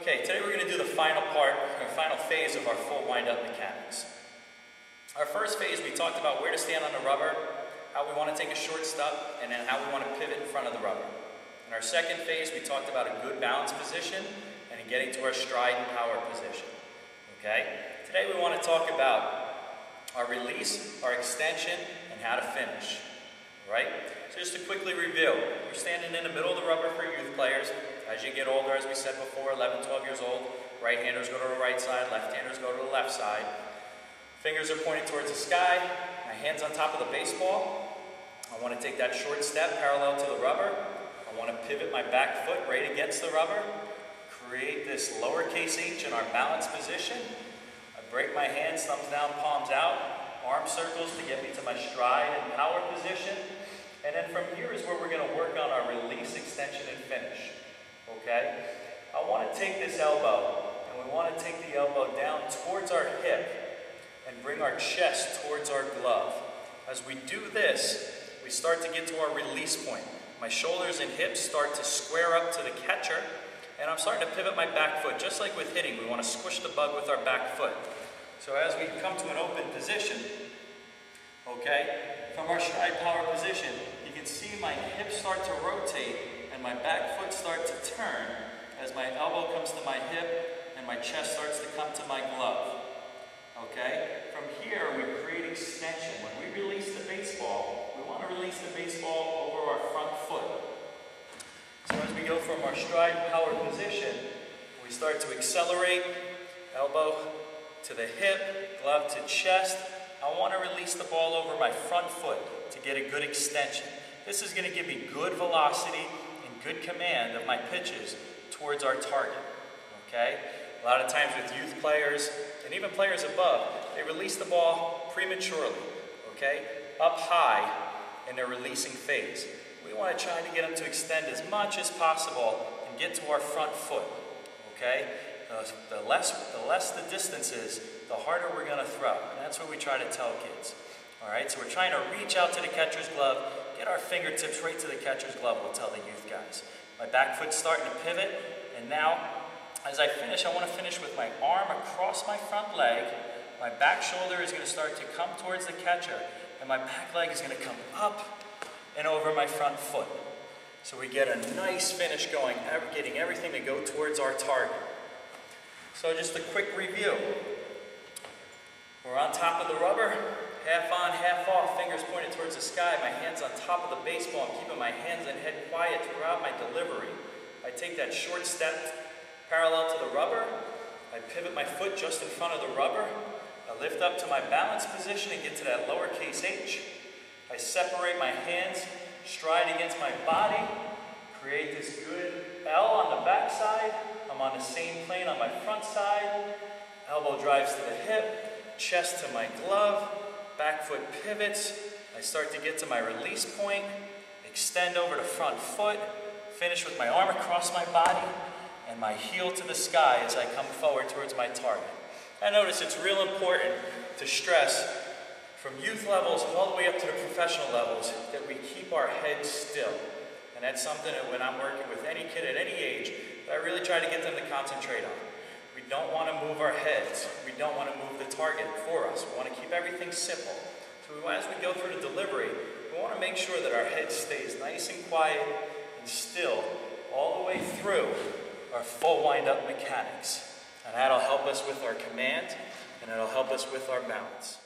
Okay, today we're going to do the final part, or final phase of our full wind-up mechanics. Our first phase, we talked about where to stand on the rubber, how we want to take a short step, and then how we want to pivot in front of the rubber. In our second phase, we talked about a good balance position and in getting to our stride and power position. Okay? Today we want to talk about our release, our extension, and how to finish. Right? So just to quickly review, we're standing in the middle of the rubber for youth players. As you get older, as we said before, 11, 12 years old, right-handers go to the right side, left-handers go to the left side. Fingers are pointed towards the sky, my hand's on top of the baseball. I want to take that short step parallel to the rubber. I want to pivot my back foot right against the rubber, create this lowercase h in our balance position. I break my hands, thumbs down, palms out, arm circles to get me to my stride and power position. And then from here is where we're going to work on our release, extension, and finish. Okay? I want to take this elbow, and we want to take the elbow down towards our hip and bring our chest towards our glove. As we do this, we start to get to our release point. My shoulders and hips start to square up to the catcher, and I'm starting to pivot my back foot. Just like with hitting, we want to squish the bug with our back foot. So as we come to an open position, okay, from our stride power position, you can see my hips start to rotate and my back foot start to turn as my elbow comes to my hip and my chest starts to come to my glove. Okay? From here, we create extension. When we release the baseball, we want to release the baseball over our front foot. So as we go from our stride power position, we start to accelerate, elbow to the hip, glove to chest. I want to release the ball over my front foot to get a good extension. This is going to give me good velocity and good command of my pitches towards our target. Okay? A lot of times with youth players, and even players above, they release the ball prematurely, okay? Up high in their releasing phase. We want to try to get them to extend as much as possible and get to our front foot, okay? The less the distance is, the harder we're going to throw. And that's what we try to tell kids. All right, so we're trying to reach out to the catcher's glove, get our fingertips right to the catcher's glove, we'll tell the youth guys. My back foot's starting to pivot, and now, as I finish, I want to finish with my arm across my front leg. My back shoulder is going to start to come towards the catcher, and my back leg is going to come up and over my front foot. So we get a nice finish going, getting everything to go towards our target. So just a quick review. We're on top of the rubber, half on, half off, fingers pointed towards the sky, my hands on top of the baseball. I'm keeping my hands and head quiet throughout my delivery. I take that short step parallel to the rubber. I pivot my foot just in front of the rubber. I lift up to my balance position and get to that lowercase h. I separate my hands, stride against my body, create this good L on the back side. I'm on the same plane on my front side. Elbow drives to the hip, chest to my glove, back foot pivots. I start to get to my release point, extend over the front foot, finish with my arm across my body, and my heel to the sky as I come forward towards my target. I notice it's real important to stress from youth levels all the way up to the professional levels that we keep our heads still. And that's something that when I'm working with any kid at any age, that I really try to get them to concentrate on. We don't want to move our heads. We don't want to move the target for us. We want to keep everything simple. So as we go through the delivery, we want to make sure that our head stays nice and quiet and still all the way through our full wind-up mechanics. And that'll help us with our command, and it'll help us with our balance.